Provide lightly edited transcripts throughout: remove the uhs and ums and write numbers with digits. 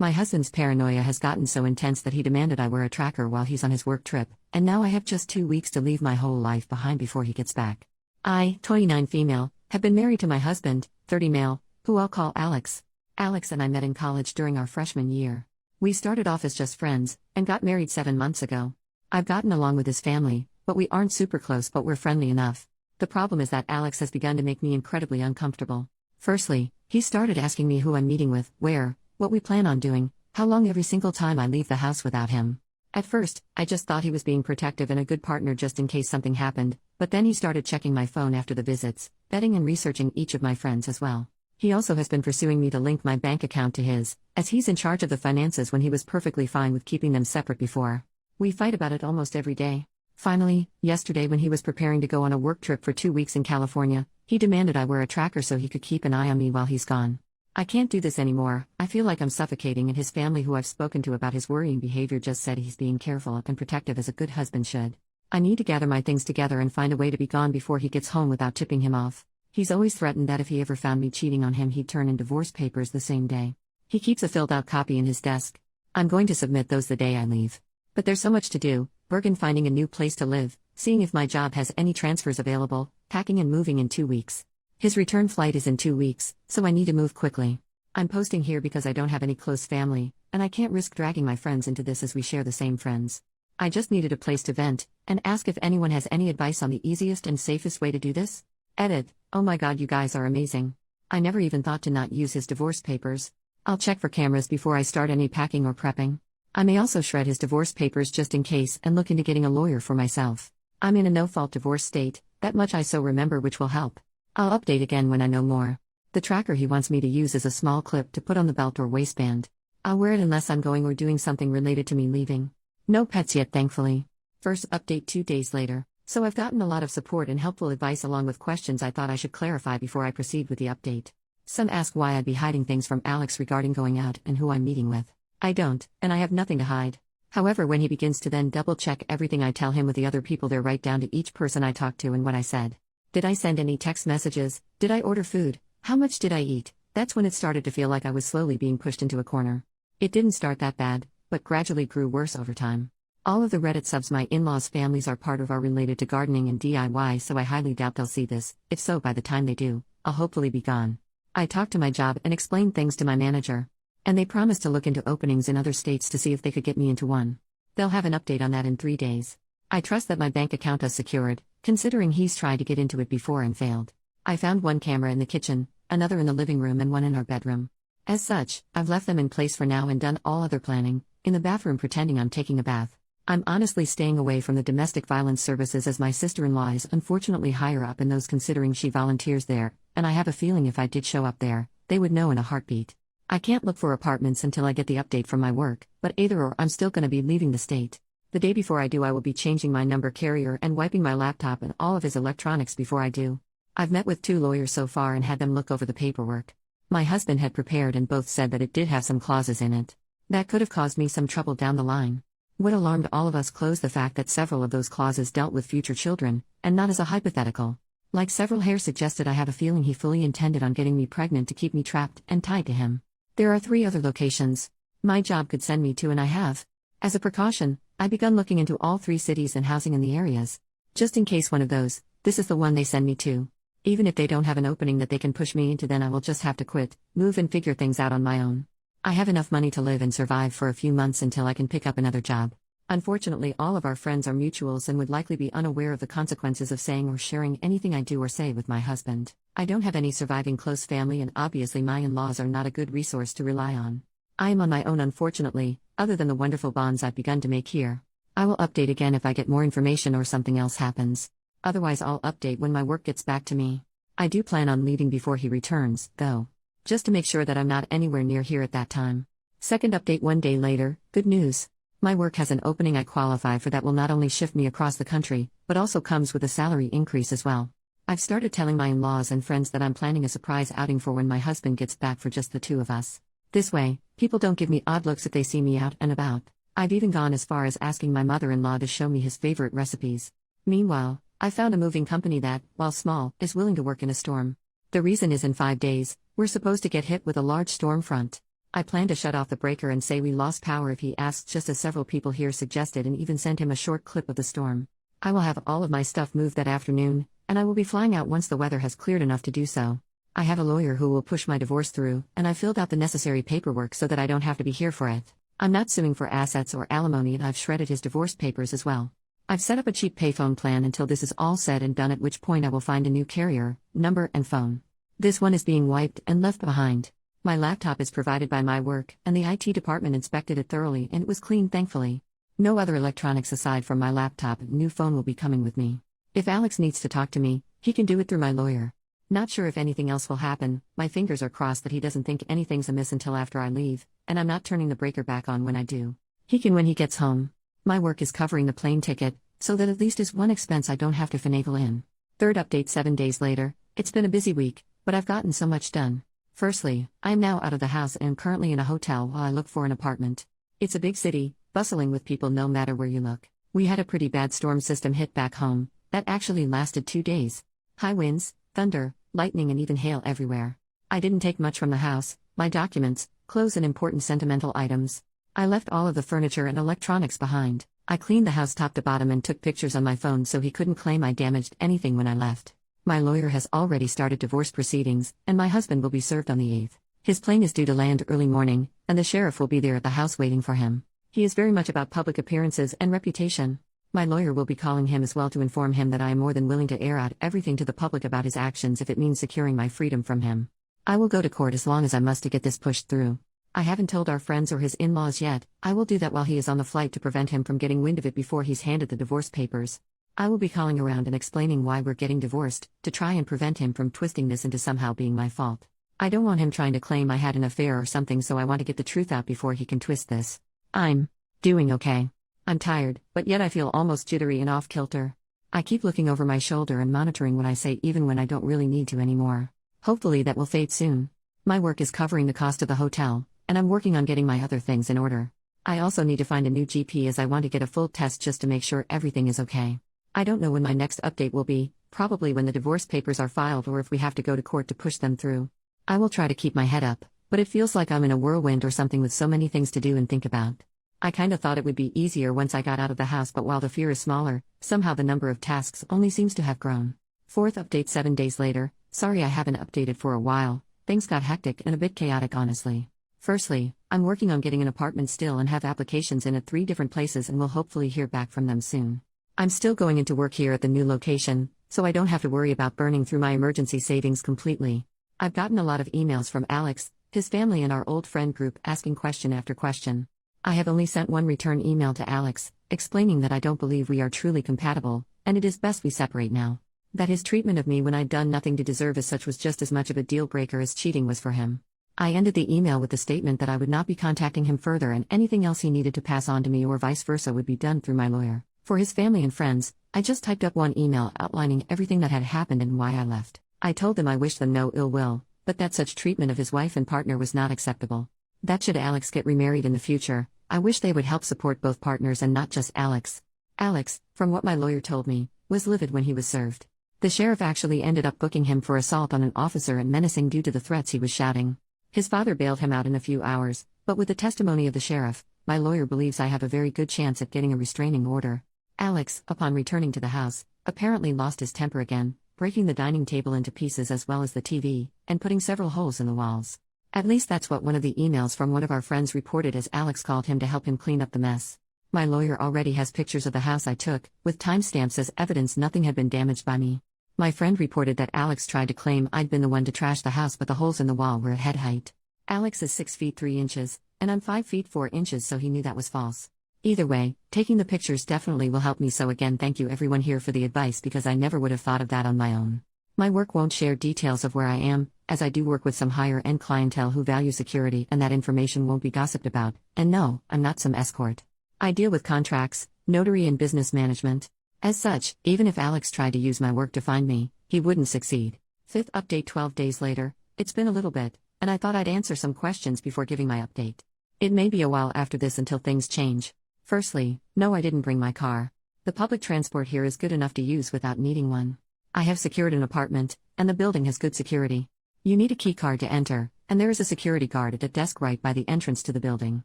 My husband's paranoia has gotten so intense that he demanded I wear a tracker while he's on his work trip, and now I have just 2 weeks to leave my whole life behind before he gets back. I, 29 female, have been married to my husband, 30 male, who I'll call Alex. Alex and I met in college during our freshman year. We started off as just friends, and got married 7 months ago. I've gotten along with his family, but we aren't super close, but we're friendly enough. The problem is that Alex has begun to make me incredibly uncomfortable. Firstly, he started asking me who I'm meeting with, where, what we plan on doing, how long every single time I leave the house without him. At first, I just thought he was being protective and a good partner just in case something happened, but then he started checking my phone after the visits, vetting and researching each of my friends as well. He also has been pursuing me to link my bank account to his, as he's in charge of the finances when he was perfectly fine with keeping them separate before. We fight about it almost every day. Finally, yesterday when he was preparing to go on a work trip for 2 weeks in California, he demanded I wear a tracker so he could keep an eye on me while he's gone. I can't do this anymore. I feel like I'm suffocating, and his family, who I've spoken to about his worrying behavior, just said he's being careful and protective as a good husband should. I need to gather my things together and find a way to be gone before he gets home without tipping him off. He's always threatened that if he ever found me cheating on him, he'd turn in divorce papers the same day. He keeps a filled-out copy in his desk. I'm going to submit those the day I leave. But there's so much to do: Bergen, finding a new place to live, seeing if my job has any transfers available, packing and moving in 2 weeks. His return flight is in 2 weeks, so I need to move quickly. I'm posting here because I don't have any close family, and I can't risk dragging my friends into this as we share the same friends. I just needed a place to vent, and ask if anyone has any advice on the easiest and safest way to do this. Edit. Oh my god, you guys are amazing. I never even thought to not use his divorce papers. I'll check for cameras before I start any packing or prepping. I may also shred his divorce papers just in case and look into getting a lawyer for myself. I'm in a no-fault divorce state, that much I so remember, which will help. I'll update again when I know more. The tracker he wants me to use is a small clip to put on the belt or waistband. I'll wear it unless I'm going or doing something related to me leaving. No pets yet, thankfully. First update 2 days later. So I've gotten a lot of support and helpful advice along with questions I thought I should clarify before I proceed with the update. Some ask why I'd be hiding things from Alex regarding going out and who I'm meeting with. I don't, and I have nothing to hide. However, when he begins to then double-check everything I tell him with the other people there, right down to each person I talked to and what I said. Did I send any text messages? Did I order food? How much did I eat? That's when it started to feel like I was slowly being pushed into a corner. It didn't start that bad, but gradually grew worse over time. All of the Reddit subs my in-laws' families are part of are related to gardening and DIY, so I highly doubt they'll see this. If so, by the time they do, I'll hopefully be gone. I talked to my job and explained things to my manager. And they promised to look into openings in other states to see if they could get me into one. They'll have an update on that in 3 days. I trust that my bank account is secured, considering he's tried to get into it before and failed. I found one camera in the kitchen, another in the living room, and one in our bedroom. As such, I've left them in place for now and done all other planning, in the bathroom pretending I'm taking a bath. I'm honestly staying away from the domestic violence services as my sister-in-law is unfortunately higher up in those, considering she volunteers there, and I have a feeling if I did show up there, they would know in a heartbeat. I can't look for apartments until I get the update from my work, but either or, I'm still going to be leaving the state. The day before I do, I will be changing my number carrier and wiping my laptop and all of his electronics before I do. I've met with 2 lawyers so far and had them look over the paperwork. My husband had prepared and both said that it did have some clauses in it that could have caused me some trouble down the line. What alarmed all of us closed the fact that several of those clauses dealt with future children, and not as a hypothetical. Like several here suggested, I have a feeling he fully intended on getting me pregnant to keep me trapped and tied to him. There are 3 other locations my job could send me to, and I have. As a precaution, I've begun looking into all 3 cities and housing in the areas. Just in case one of those, this is the one they send me to. Even if they don't have an opening that they can push me into, then I will just have to quit, move and figure things out on my own. I have enough money to live and survive for a few months until I can pick up another job. Unfortunately, all of our friends are mutuals and would likely be unaware of the consequences of saying or sharing anything I do or say with my husband. I don't have any surviving close family, and obviously my in-laws are not a good resource to rely on. I am on my own, unfortunately, other than the wonderful bonds I've begun to make here. I will update again if I get more information or something else happens. Otherwise, I'll update when my work gets back to me. I do plan on leaving before he returns, though, just to make sure that I'm not anywhere near here at that time. Second update 1 day later. Good news. My work has an opening I qualify for that will not only shift me across the country, but also comes with a salary increase as well. I've started telling my in-laws and friends that I'm planning a surprise outing for when my husband gets back for just the 2 of us. This way, people don't give me odd looks if they see me out and about. I've even gone as far as asking my mother-in-law to show me his favorite recipes. Meanwhile, I found a moving company that, while small, is willing to work in a storm. The reason is in 5 days, we're supposed to get hit with a large storm front. I plan to shut off the breaker and say we lost power if he asks, just as several people here suggested, and even sent him a short clip of the storm. I will have all of my stuff moved that afternoon, and I will be flying out once the weather has cleared enough to do so. I have a lawyer who will push my divorce through, and I filled out the necessary paperwork so that I don't have to be here for it. I'm not suing for assets or alimony, and I've shredded his divorce papers as well. I've set up a cheap payphone plan until this is all said and done, at which point I will find a new carrier, number, and phone. This one is being wiped and left behind. My laptop is provided by my work, and the IT department inspected it thoroughly and it was clean, thankfully. No other electronics aside from my laptop. New phone will be coming with me. If Alex needs to talk to me, he can do it through my lawyer. Not sure if anything else will happen. My fingers are crossed that he doesn't think anything's amiss until after I leave, and I'm not turning the breaker back on when I do. He can when he gets home. My work is covering the plane ticket, so that at least is one expense I don't have to finagle in. Third update 7 days later. It's been a busy week, but I've gotten so much done. Firstly, I am now out of the house and am currently in a hotel while I look for an apartment. It's a big city, bustling with people no matter where you look. We had a pretty bad storm system hit back home, that actually lasted 2 days. High winds, thunder, lightning, and even hail everywhere. I didn't take much from the house: my documents, clothes, and important sentimental items. I left all of the furniture and electronics behind. I cleaned the house top to bottom and took pictures on my phone so he couldn't claim I damaged anything when I left. My lawyer has already started divorce proceedings, and my husband will be served on the 8th. His plane is due to land early morning, and the sheriff will be there at the house waiting for him. He is very much about public appearances and reputation. My lawyer will be calling him as well to inform him that I am more than willing to air out everything to the public about his actions if it means securing my freedom from him. I will go to court as long as I must to get this pushed through. I haven't told our friends or his in-laws yet. I will do that while he is on the flight to prevent him from getting wind of it before he's handed the divorce papers. I will be calling around and explaining why we're getting divorced, to try and prevent him from twisting this into somehow being my fault. I don't want him trying to claim I had an affair or something, so I want to get the truth out before he can twist this. I'm doing okay. I'm tired, but yet I feel almost jittery and off-kilter. I keep looking over my shoulder and monitoring what I say even when I don't really need to anymore. Hopefully that will fade soon. My work is covering the cost of the hotel, and I'm working on getting my other things in order. I also need to find a new GP as I want to get a full test just to make sure everything is okay. I don't know when my next update will be, probably when the divorce papers are filed or if we have to go to court to push them through. I will try to keep my head up, but it feels like I'm in a whirlwind or something with so many things to do and think about. I kinda thought it would be easier once I got out of the house, but while the fear is smaller, somehow the number of tasks only seems to have grown. Fourth update 7 days later. Sorry I haven't updated for a while. Things got hectic and a bit chaotic, honestly. Firstly, I'm working on getting an apartment still and have applications in at 3 different places and will hopefully hear back from them soon. I'm still going into work here at the new location, so I don't have to worry about burning through my emergency savings completely. I've gotten a lot of emails from Alex, his family, and our old friend group asking question after question. I have only sent one return email to Alex, explaining that I don't believe we are truly compatible, and it is best we separate now. That his treatment of me when I'd done nothing to deserve as such was just as much of a deal breaker as cheating was for him. I ended the email with the statement that I would not be contacting him further, and anything else he needed to pass on to me or vice versa would be done through my lawyer. For his family and friends, I just typed up one email outlining everything that had happened and why I left. I told them I wished them no ill will, but that such treatment of his wife and partner was not acceptable. That should Alex get remarried in the future, I wish they would help support both partners and not just Alex. Alex, from what my lawyer told me, was livid when he was served. The sheriff actually ended up booking him for assault on an officer and menacing due to the threats he was shouting. His father bailed him out in a few hours, but with the testimony of the sheriff, my lawyer believes I have a very good chance at getting a restraining order. Alex, upon returning to the house, apparently lost his temper again, breaking the dining table into pieces as well as the TV, and putting several holes in the walls. At least that's what one of the emails from one of our friends reported, as Alex called him to help him clean up the mess. My lawyer already has pictures of the house I took, with timestamps as evidence nothing had been damaged by me. My friend reported that Alex tried to claim I'd been the one to trash the house, but the holes in the wall were at head height. Alex is 6 feet 3 inches, and I'm 5 feet 4 inches, so he knew that was false. Either way, taking the pictures definitely will help me, so again thank you everyone here for the advice, because I never would have thought of that on my own. My work won't share details of where I am, as I do work with some higher-end clientele who value security, and that information won't be gossiped about. And no, I'm not some escort. I deal with contracts, notary, and business management. As such, even if Alex tried to use my work to find me, he wouldn't succeed. Fifth update 12 days later. It's been a little bit, and I thought I'd answer some questions before giving my update. It may be a while after this until things change. Firstly, no, I didn't bring my car. The public transport here is good enough to use without needing one. I have secured an apartment, and the building has good security. You need a key card to enter, and there is a security guard at a desk right by the entrance to the building.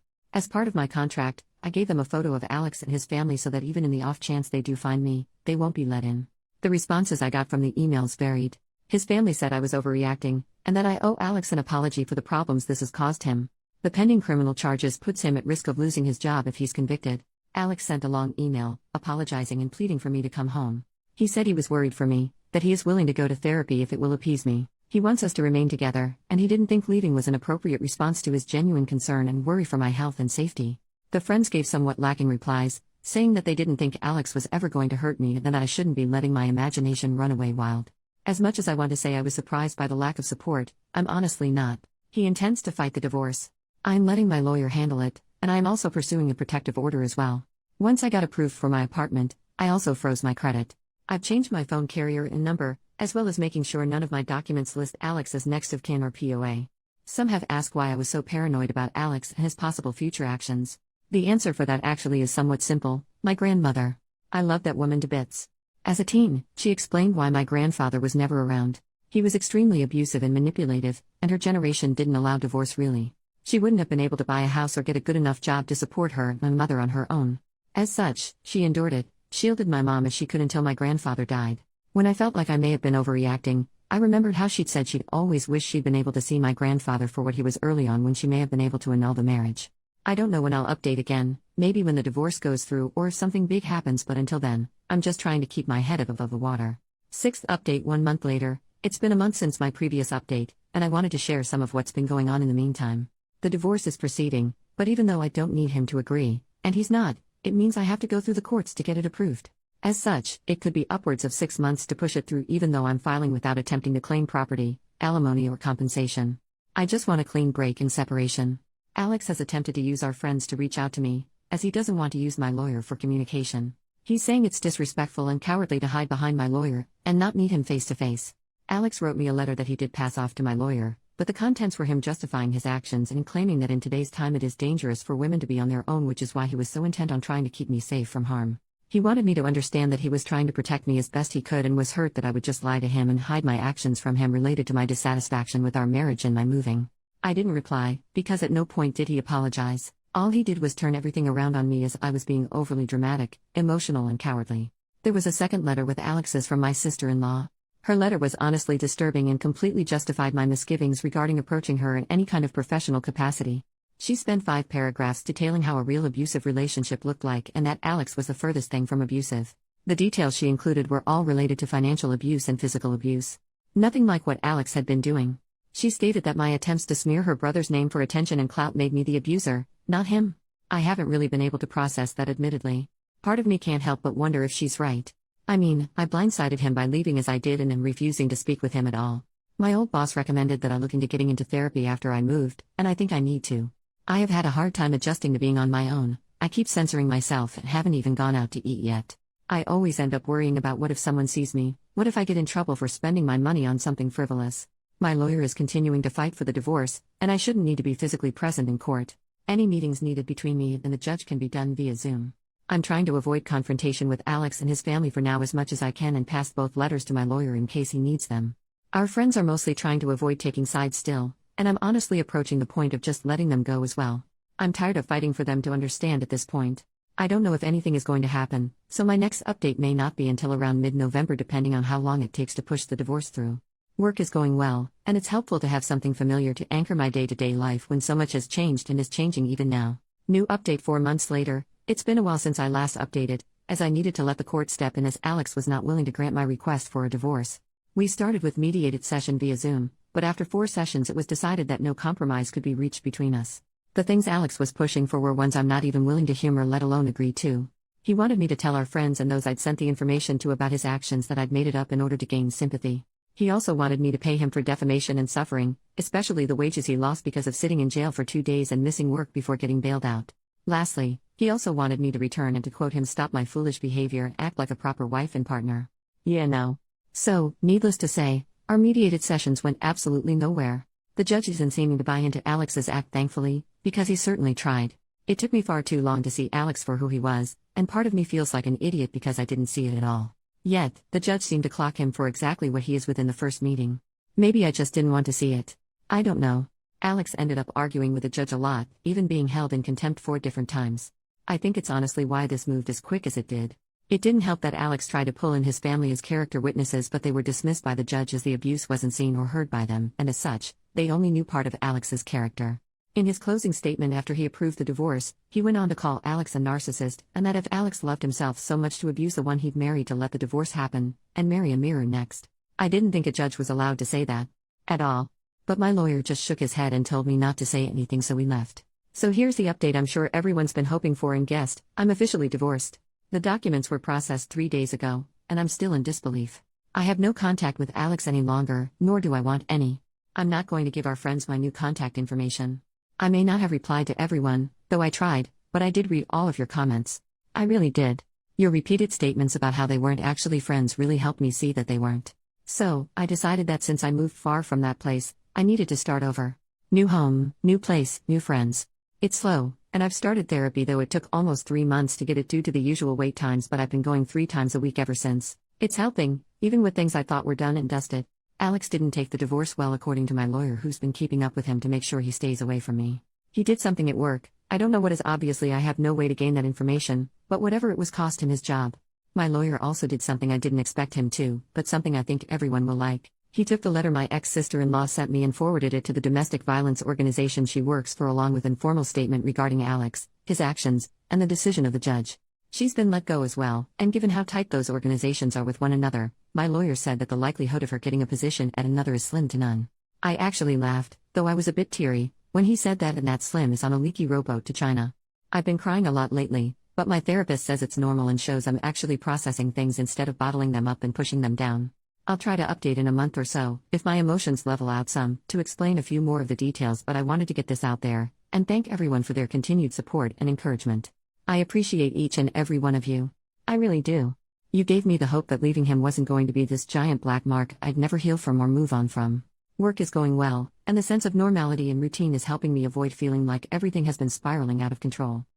As part of my contract, I gave them a photo of Alex and his family so that even in the off chance they do find me, they won't be let in. The responses I got from the emails varied. His family said I was overreacting, and that I owe Alex an apology for the problems this has caused him. The pending criminal charges puts him at risk of losing his job if he's convicted. Alex sent a long email, apologizing and pleading for me to come home. He said he was worried for me, that he is willing to go to therapy if it will appease me. He wants us to remain together, and he didn't think leaving was an appropriate response to his genuine concern and worry for my health and safety. The friends gave somewhat lacking replies, saying that they didn't think Alex was ever going to hurt me and that I shouldn't be letting my imagination run away wild. As much as I want to say I was surprised by the lack of support, I'm honestly not. He intends to fight the divorce. I'm letting my lawyer handle it, and I'm also pursuing a protective order as well. Once I got approved for my apartment, I also froze my credit. I've changed my phone carrier and number, as well as making sure none of my documents list Alex as next of kin or POA. Some have asked why I was so paranoid about Alex and his possible future actions. The answer for that actually is somewhat simple: my grandmother. I love that woman to bits. As a teen, she explained why my grandfather was never around. He was extremely abusive and manipulative, and her generation didn't allow divorce really. She wouldn't have been able to buy a house or get a good enough job to support her and my mother on her own. As such, she endured it, shielded my mom as she could until my grandfather died. When I felt like I may have been overreacting, I remembered how she'd said she'd always wished she'd been able to see my grandfather for what he was early on when she may have been able to annul the marriage. I don't know when I'll update again, maybe when the divorce goes through or if something big happens, but until then, I'm just trying to keep my head above the water. 6th update 1 month later. It's been a month since my previous update, and I wanted to share some of what's been going on in the meantime. The divorce is proceeding, but even though I don't need him to agree, and he's not, it means I have to go through the courts to get it approved. As such, it could be upwards of 6 months to push it through even though I'm filing without attempting to claim property, alimony or compensation. I just want a clean break and separation. Alex has attempted to use our friends to reach out to me, as he doesn't want to use my lawyer for communication. He's saying it's disrespectful and cowardly to hide behind my lawyer, and not meet him face to face. Alex wrote me a letter that he did pass off to my lawyer, but the contents were him justifying his actions and claiming that in today's time it is dangerous for women to be on their own, which is why he was so intent on trying to keep me safe from harm. He wanted me to understand that he was trying to protect me as best he could and was hurt that I would just lie to him and hide my actions from him related to my dissatisfaction with our marriage and my moving. I didn't reply, because at no point did he apologize. All he did was turn everything around on me as I was being overly dramatic, emotional and cowardly. There was a second letter with Alex's from my sister-in-law. Her letter was honestly disturbing and completely justified my misgivings regarding approaching her in any kind of professional capacity. She spent 5 paragraphs detailing how a real abusive relationship looked like and that Alex was the furthest thing from abusive. The details she included were all related to financial abuse and physical abuse. Nothing like what Alex had been doing. She stated that my attempts to smear her brother's name for attention and clout made me the abuser, not him. I haven't really been able to process that, admittedly. Part of me can't help but wonder if she's right. I mean, I blindsided him by leaving as I did and refusing to speak with him at all. My old boss recommended that I look into getting into therapy after I moved, and I think I need to. I have had a hard time adjusting to being on my own. I keep censoring myself and haven't even gone out to eat yet. I always end up worrying about what if someone sees me, what if I get in trouble for spending my money on something frivolous. My lawyer is continuing to fight for the divorce, and I shouldn't need to be physically present in court. Any meetings needed between me and the judge can be done via Zoom. I'm trying to avoid confrontation with Alex and his family for now as much as I can and passed both letters to my lawyer in case he needs them. Our friends are mostly trying to avoid taking sides still, and I'm honestly approaching the point of just letting them go as well. I'm tired of fighting for them to understand at this point. I don't know if anything is going to happen, so my next update may not be until around mid-November depending on how long it takes to push the divorce through. Work is going well, and it's helpful to have something familiar to anchor my day-to-day life when so much has changed and is changing even now. New update 4 months later. It's been a while since I last updated, as I needed to let the court step in as Alex was not willing to grant my request for a divorce. We started with mediated session via Zoom, but after 4 sessions it was decided that no compromise could be reached between us. The things Alex was pushing for were ones I'm not even willing to humor, let alone agree to. He wanted me to tell our friends and those I'd sent the information to about his actions that I'd made it up in order to gain sympathy. He also wanted me to pay him for defamation and suffering, especially the wages he lost because of sitting in jail for 2 days and missing work before getting bailed out. Lastly, he also wanted me to return and to quote him, stop my foolish behavior and act like a proper wife and partner. Yeah, no. So, needless to say, our mediated sessions went absolutely nowhere. The judge isn't seeming to buy into Alex's act, thankfully, because he certainly tried. It took me far too long to see Alex for who he was, and part of me feels like an idiot because I didn't see it at all. Yet, the judge seemed to clock him for exactly what he is within the first meeting. Maybe I just didn't want to see it. I don't know. Alex ended up arguing with the judge a lot, even being held in contempt 4 different times. I think it's honestly why this moved as quick as it did. It didn't help that Alex tried to pull in his family as character witnesses, but they were dismissed by the judge as the abuse wasn't seen or heard by them, and as such, they only knew part of Alex's character. In his closing statement after he approved the divorce, he went on to call Alex a narcissist, and that if Alex loved himself so much to abuse the one he'd married to let the divorce happen, and marry a mirror next. I didn't think a judge was allowed to say that. At all. But my lawyer just shook his head and told me not to say anything, so we left. So here's the update I'm sure everyone's been hoping for and guessed: I'm officially divorced. The documents were processed 3 days ago, and I'm still in disbelief. I have no contact with Alex any longer, nor do I want any. I'm not going to give our friends my new contact information. I may not have replied to everyone, though I tried, but I did read all of your comments. I really did. Your repeated statements about how they weren't actually friends really helped me see that they weren't. So, I decided that since I moved far from that place, I needed to start over. New home, new place, new friends. It's slow, and I've started therapy, though it took almost 3 months to get it due to the usual wait times, but I've been going 3 times a week ever since. It's helping, even with things I thought were done and dusted. Alex didn't take the divorce well, according to my lawyer, who's been keeping up with him to make sure he stays away from me. He did something at work. I don't know what is. Obviously I have no way to gain that information, but whatever it was cost him his job. My lawyer also did something I didn't expect him to, but something I think everyone will like. He took the letter my ex-sister-in-law sent me and forwarded it to the domestic violence organization she works for, along with an informal statement regarding Alex, his actions, and the decision of the judge. She's been let go as well, and given how tight those organizations are with one another, my lawyer said that the likelihood of her getting a position at another is slim to none. I actually laughed, though I was a bit teary, when he said that, and that Slim is on a leaky rowboat to China. I've been crying a lot lately, but my therapist says it's normal and shows I'm actually processing things instead of bottling them up and pushing them down. I'll try to update in a month or so, if my emotions level out some, to explain a few more of the details, but I wanted to get this out there, and thank everyone for their continued support and encouragement. I appreciate each and every one of you. I really do. You gave me the hope that leaving him wasn't going to be this giant black mark I'd never heal from or move on from. Work is going well, and the sense of normality and routine is helping me avoid feeling like everything has been spiraling out of control.